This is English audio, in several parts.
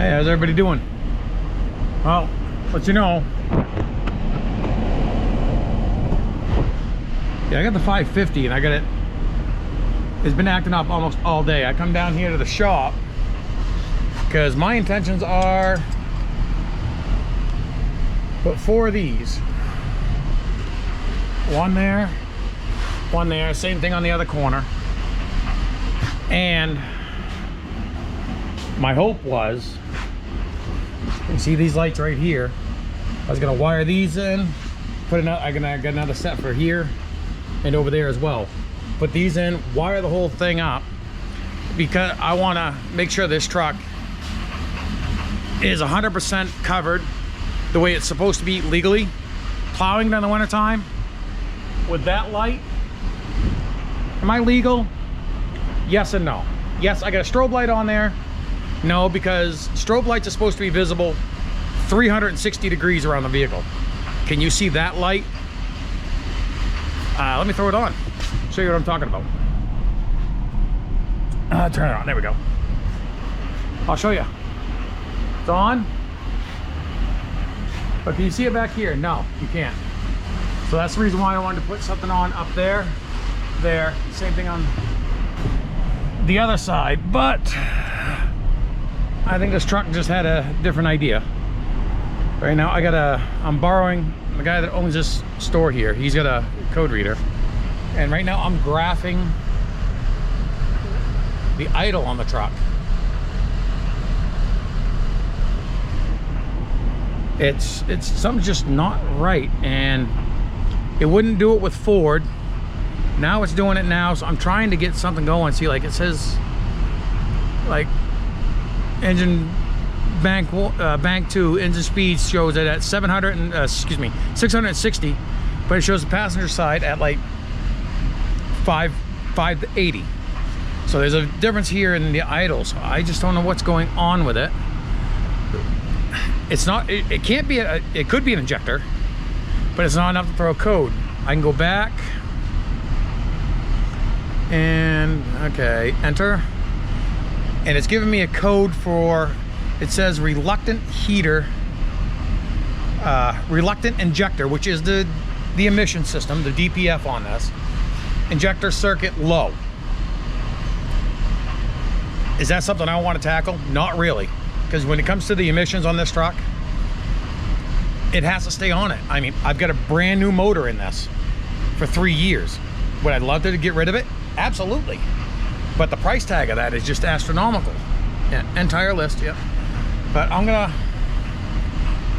Hey, how's everybody doing? Well, let you know. Yeah, I got the 550 and I got it. It's been acting up almost all day. I come down here to the shop because my intentions are put 4 of these. One there, same thing on the other corner. And my hope was, you see these lights right here, I was gonna wire these in, put another, I'm gonna get another set for here and over there as well. Put these in, wire the whole thing up, because I wanna make sure this truck is 100% covered the way it's supposed to be legally. Plowing during the winter time with that light, am I legal? Yes and no. Yes, I got a strobe light on there. No, because strobe lights are supposed to be visible 360 degrees around the vehicle. Can you see that light? Let me throw it on. Show you what I'm talking about. Turn it on, there we go. I'll show you. It's on. But can you see it back here? No, you can't. So that's the reason why I wanted to put something on up there, there. Same thing on the other side, but I think this truck just had a different idea. Right now I'm borrowing the guy that owns this store here. He's got a code reader. And right now I'm graphing the idle on the truck. It's something's just not right, and it wouldn't do it with Ford. Now it's doing it now, so I'm trying to get something going. See, like it says, like engine bank 2 engine speed shows it at 660, but it shows the passenger side at like 580. So there's a difference here in the idle. So I just don't know what's going on with it. It's not. It can't be. It could be an injector, but it's not enough to throw a code. I can go back and okay, enter, and it's giving me a code for. It says reluctant heater, reluctant injector, which is the emission system, the DPF on this. Injector circuit low. Is that something I want to tackle? Not really, because when it comes to the emissions on this truck, it has to stay on it. I mean, I've got a brand new motor in this for 3 years. Would I love to get rid of it? Absolutely. But the price tag of that is just astronomical. Yeah, entire list, yeah. But I'm gonna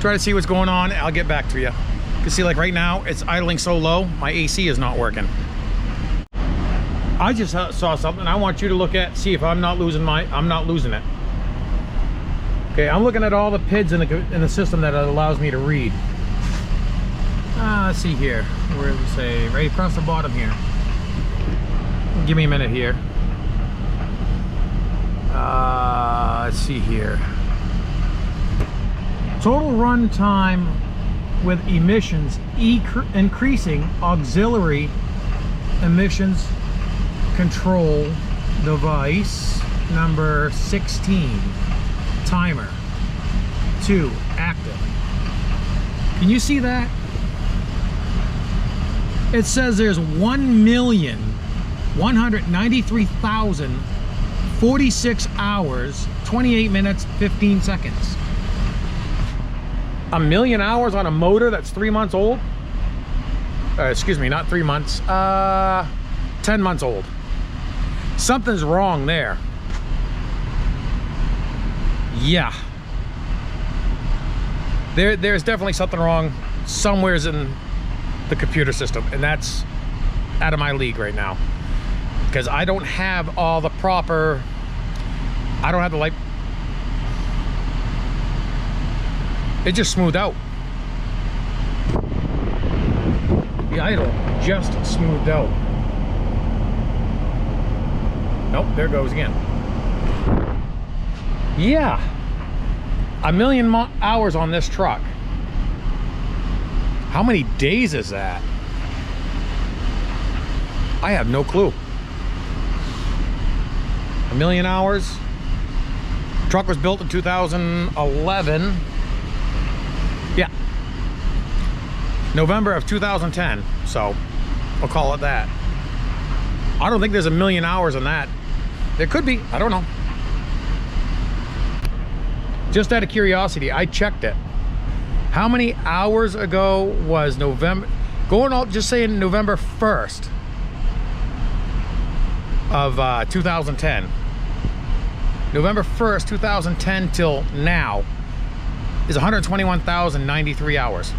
try to see what's going on. I'll get back to you. You can see, like right now, it's idling so low, my AC is not working. I just saw something I want you to look at, see if I'm not losing it. Okay, I'm looking at all the PIDs in the system that it allows me to read. Let's see here. Where does it say? Right across the bottom here. Give me a minute here. Let's see here. Total run time with emissions increasing auxiliary emissions control device number 16. Timer 2 active. Can you see that? It says there's 1,193,046 hours 28 minutes 15 seconds. A million hours on a motor that's 3 months old. Excuse me, not 3 months, 10 months old. Something's wrong there. Yeah, there's definitely something wrong somewheres in the computer system, and that's out of my league right now, because I don't have all the proper, I don't have the light. It just smoothed out. The idle just smoothed out. Nope, there it goes again. Yeah, a million hours on this truck. How many days is that? I have no clue. A million hours Truck was built in 2011. Yeah. November of 2010. So we'll call it that. I don't think there's a million hours on that. There could be, I don't know. Just out of curiosity, I checked it. How many hours ago was November, going all, just saying November 1st of 2010. November 1st, 2010 till now is 121,093 hours.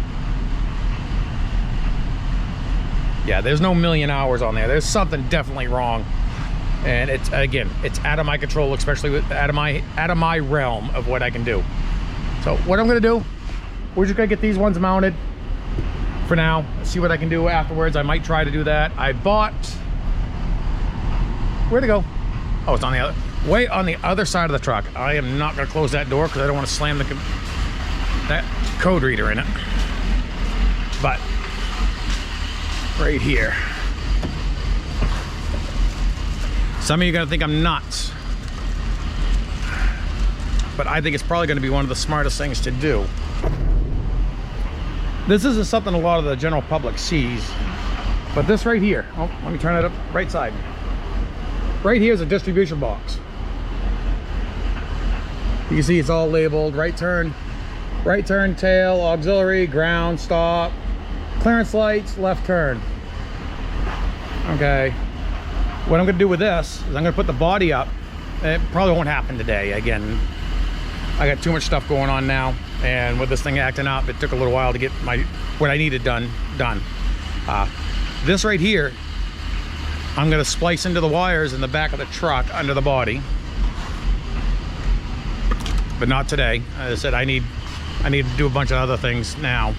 Yeah, there's no million hours on there. There's something definitely wrong. And it's, again, it's out of my control, especially with out of my realm of what I can do. So what I'm gonna do, we're just gonna get these ones mounted for now. See what I can do afterwards. I might try to do that. I bought, where'd it go? Oh, it's on the other, way on the other side of the truck. I am not gonna close that door because I don't want to slam that code reader in it. But right here. Some of you are gonna think I'm nuts, but I think it's probably gonna be one of the smartest things to do. This isn't something a lot of the general public sees, but this right here, oh, let me turn it up right side. Right here is a distribution box. You can see it's all labeled: right turn, tail, auxiliary, ground, stop, clearance lights, left turn. Okay. What I'm gonna do with this is I'm gonna put the body up. It probably won't happen today. Again, I got too much stuff going on now, and with this thing acting up, it took a little while to get what I needed done. This right here, I'm gonna splice into the wires in the back of the truck under the body, but not today. As I said, I need to do a bunch of other things now.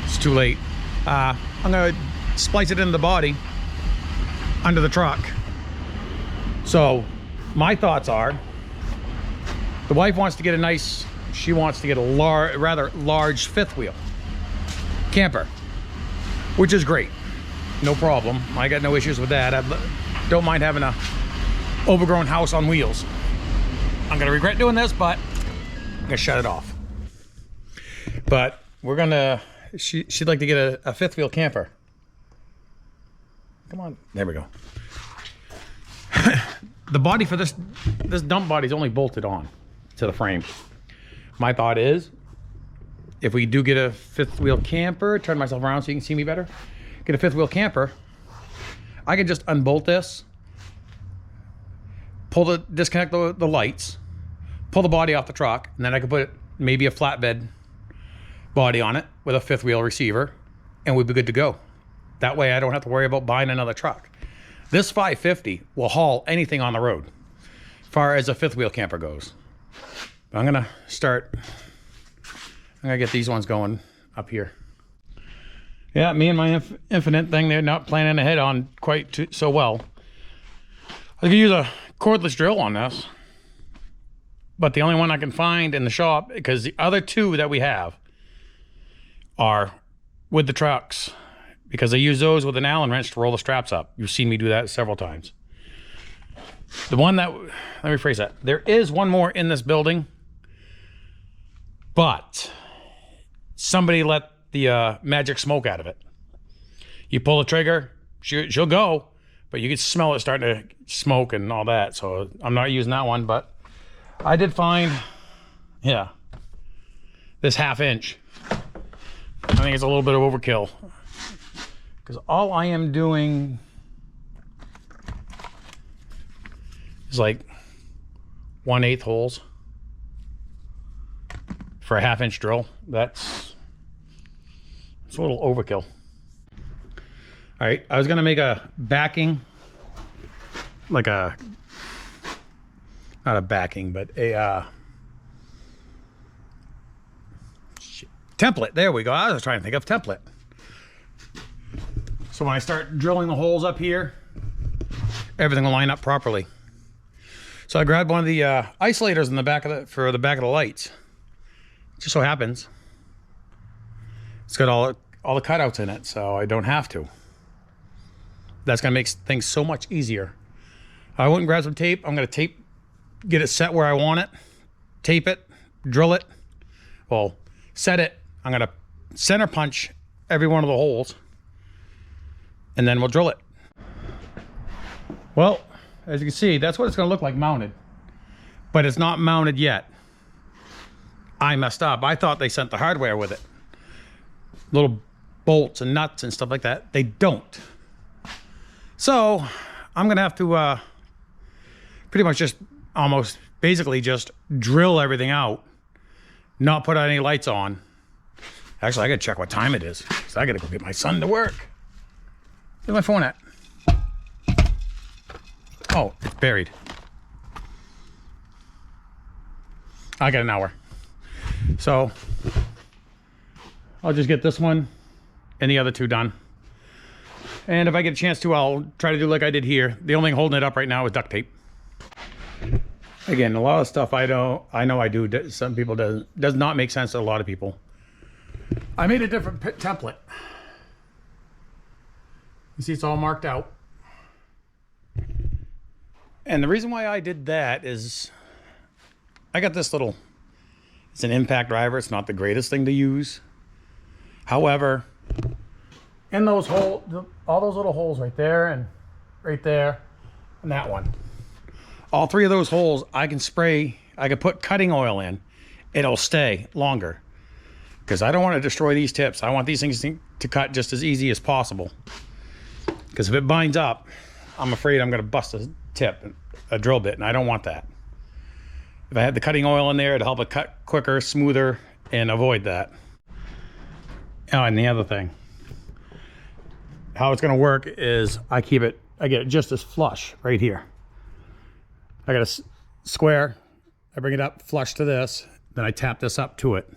It's too late. I'm gonna splice it into the body under the truck. So my thoughts are, the wife wants to get a nice, she wants to get a rather large fifth wheel camper, which is great, no problem. I got no issues with that. I don't mind having a overgrown house on wheels. I'm gonna regret doing this, but I'm gonna shut it off. But we're gonna, she'd like to get a fifth wheel camper. Come on, there we go. The body for this dump body is only bolted on to the frame. My thought is, if we do get a fifth wheel camper, turn myself around so you can see me better, get a fifth wheel camper, I can just unbolt this, disconnect the lights, pull the body off the truck, and then I can put maybe a flatbed body on it with a fifth wheel receiver, and we'd be good to go. That way I don't have to worry about buying another truck. This 550 will haul anything on the road, as far as a fifth wheel camper goes. But I'm gonna get these ones going up here. Yeah, me and my infinite thing, they're not planning ahead on quite so well. I could use a cordless drill on this, but the only one I can find in the shop, because the other two that we have are with the trucks, because they use those with an Allen wrench to roll the straps up. You've seen me do that several times. The one that, let me rephrase that. There is one more in this building, but somebody let the magic smoke out of it. You pull the trigger, she'll go, but you can smell it starting to smoke and all that. So I'm not using that one, but I did find, yeah, this 1/2 inch. I think it's a little bit of overkill, because all I am doing is like 1/8 holes for a 1/2 inch drill. It's a little overkill. All right, I was gonna make a backing, like a, not a backing, but a template. There we go. I was trying to think of template. So when I start drilling the holes up here, everything will line up properly. So I grabbed one of the isolators in the back of for the back of the lights. Just so happens it's got all the cutouts in it, so I don't have to. That's gonna make things so much easier. I went and grabbed some tape. I'm gonna tape get it set where I want it, tape it, drill it, well, set it. I'm gonna center punch every one of the holes, and then we'll drill it. Well, as you can see, that's what it's gonna look like mounted, but it's not mounted yet. I messed up. I thought they sent the hardware with it. Little bolts and nuts and stuff like that. They don't. So I'm gonna have to pretty much just almost basically just drill everything out, not put any lights on. Actually, I gotta check what time it is, so I gotta go get my son to work. Where's my phone at? Oh, it's buried. I got an hour. So I'll just get this one and the other two done. And if I get a chance to, I'll try to do like I did here. The only thing holding it up right now is duct tape. Again, a lot of stuff I know I do, some people does not make sense to a lot of people. I made a different template. You see it's all marked out. And the reason why I did that is I got this little, it's an impact driver. It's not the greatest thing to use. However, in those holes, all those little holes right there and that one. All three of those holes, I can spray, I can put cutting oil in. It'll stay longer. Because I don't want to destroy these tips. I want these things to cut just as easy as possible. Because if it binds up, I'm afraid I'm going to bust a tip, a drill bit, and I don't want that. If I had the cutting oil in there, it'd help it cut quicker, smoother, and avoid that. Oh, and the other thing, how it's going to work is I get it just as flush right here. I got a square, I bring it up flush to this, then I tap this up to it.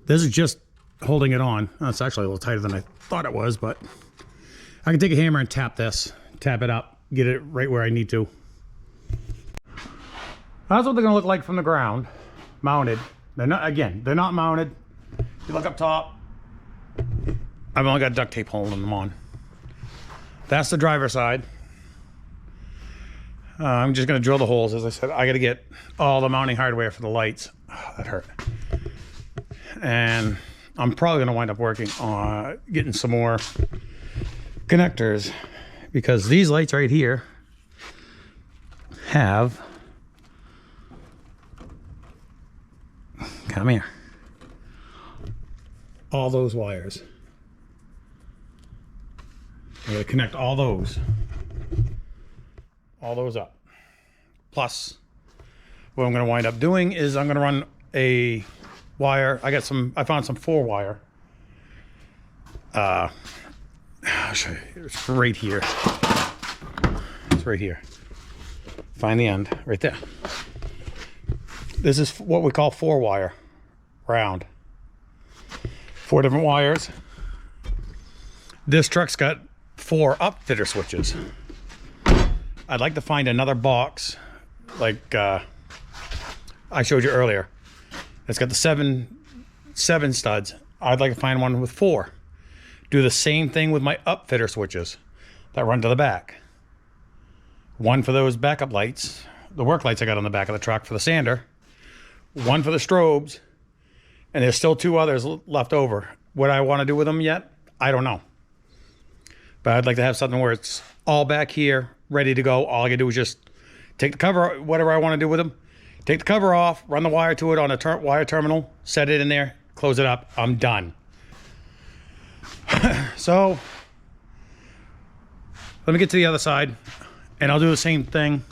This is just holding it on. Oh, it's actually a little tighter than I thought it was, but I can take a hammer and tap this, tap it up, get it right where I need to. That's what they're gonna look like from the ground, mounted. They're not mounted. If you look up top, I've only got duct tape holding them on. That's the driver's side. I'm just gonna drill the holes. As I said, I gotta get all the mounting hardware for the lights. Oh, that hurt. And I'm probably gonna wind up working on getting some more connectors, because these lights right here have, come here, all those wires. I'm gonna connect all those up. Plus, what I'm gonna wind up doing is I'm gonna run a wire. I found some 4-wire. I'll show you. It's right here. It's right here. Find the end, right there. This is what we call 4-wire, round. 4 different wires. This truck's got 4 upfitter switches. I'd like to find another box like I showed you earlier. It's got the seven studs. I'd like to find one with 4. Do the same thing with my upfitter switches that run to the back. One for those backup lights, the work lights I got on the back of the truck for the sander. One for the strobes, and there's still 2 others left over. What I want to do with them yet, I don't know. But I'd like to have something where it's all back here, ready to go. All I can do is just take the cover, whatever I want to do with them, take the cover off, run the wire to it on a wire terminal, set it in there, close it up, I'm done. So, let me get to the other side, and I'll do the same thing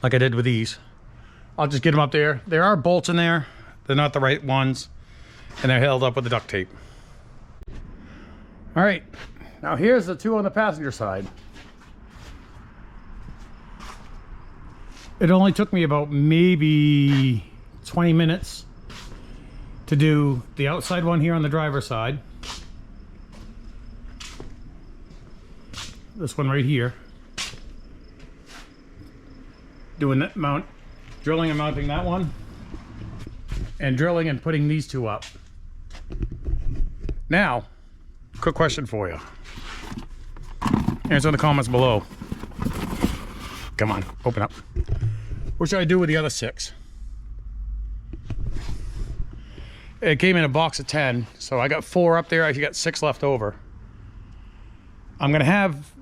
like I did with these. I'll just get them up there. There are bolts in there. They're not the right ones, and they're held up with the duct tape. All right, now here's the 2 on the passenger side. It only took me about maybe 20 minutes to do the outside one here on the driver's side. This one right here. Doing that mount, drilling and mounting that one, and drilling and putting these 2 up. Now, quick question for you. Answer in the comments below. Come on, open up. What should I do with the other 6? It came in a box of 10, so I got 4 up there. I got 6 left over. I'm gonna have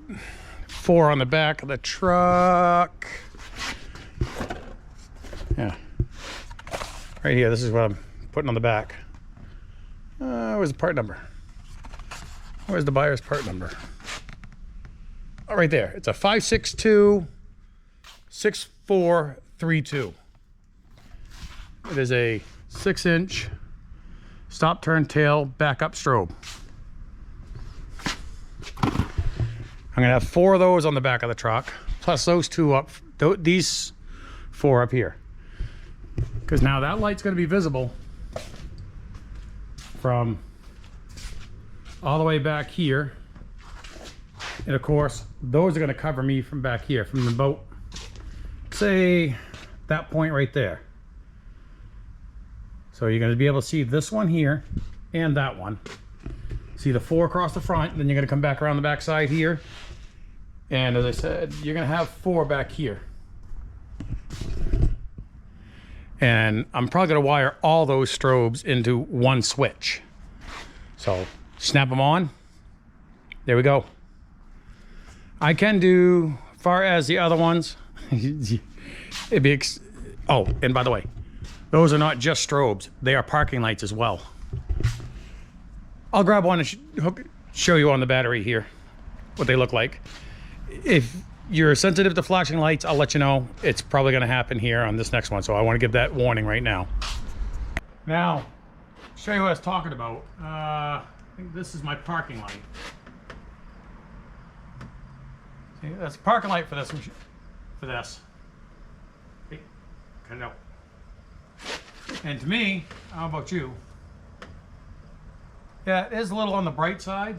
4 on the back of the truck. Yeah, right here. This is what I'm putting on the back. Where's the part number? Where's the buyer's part number? Oh, right there. It's a 562-6432. It is a 6-inch stop, turn, tail, backup strobe. I'm gonna have 4 of those on the back of the truck, plus those 2 up, these 4 up here. Because now that light's gonna be visible from all the way back here. And of course, those are gonna cover me from back here, from the boat, say that point right there. So you're gonna be able to see this one here and that one. See the 4 across the front, then you're gonna come back around the back side here. And as I said, you're gonna have 4 back here. And I'm probably gonna wire all those strobes into one switch. So snap them on. There we go. I can do, far as the other ones, it'd be, oh, and by the way, those are not just strobes. They are parking lights as well. I'll grab one and show you on the battery here what they look like. If you're sensitive to flashing lights, I'll let you know. It's probably gonna happen here on this next one. So I wanna give that warning right now. Now, show you what I was talking about. I think this is my parking light. See, that's a parking light for this. Hey, cut it out. And to me, how about you? Yeah, it is a little on the bright side.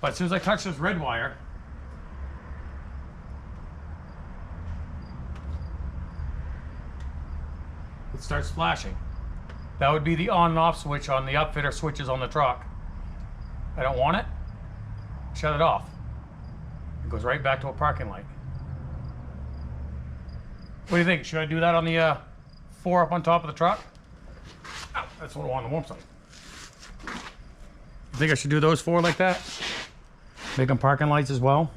But as soon as I touch this red wire, it starts flashing. That would be the on and off switch on the upfitter switches on the truck. I don't want it. Shut it off. It goes right back to a parking light. What do you think? Should I do that on the 4 up on top of the truck? Oh, that's what I want on the warm side. You think I should do those 4 like that? Make them parking lights as well?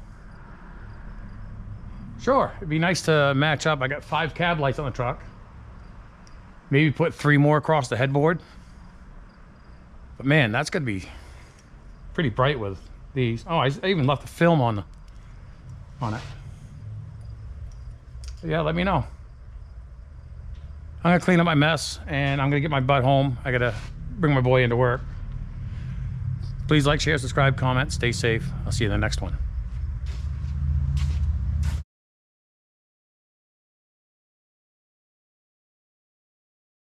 Sure, it'd be nice to match up. I got 5 cab lights on the truck. Maybe put 3 more across the headboard. But man, that's gonna be pretty bright with these. Oh, I even left the film on it. So yeah, let me know. I'm gonna clean up my mess and I'm gonna get my butt home. I gotta bring my boy into work. Please like, share, subscribe, comment, stay safe. I'll see you in the next one.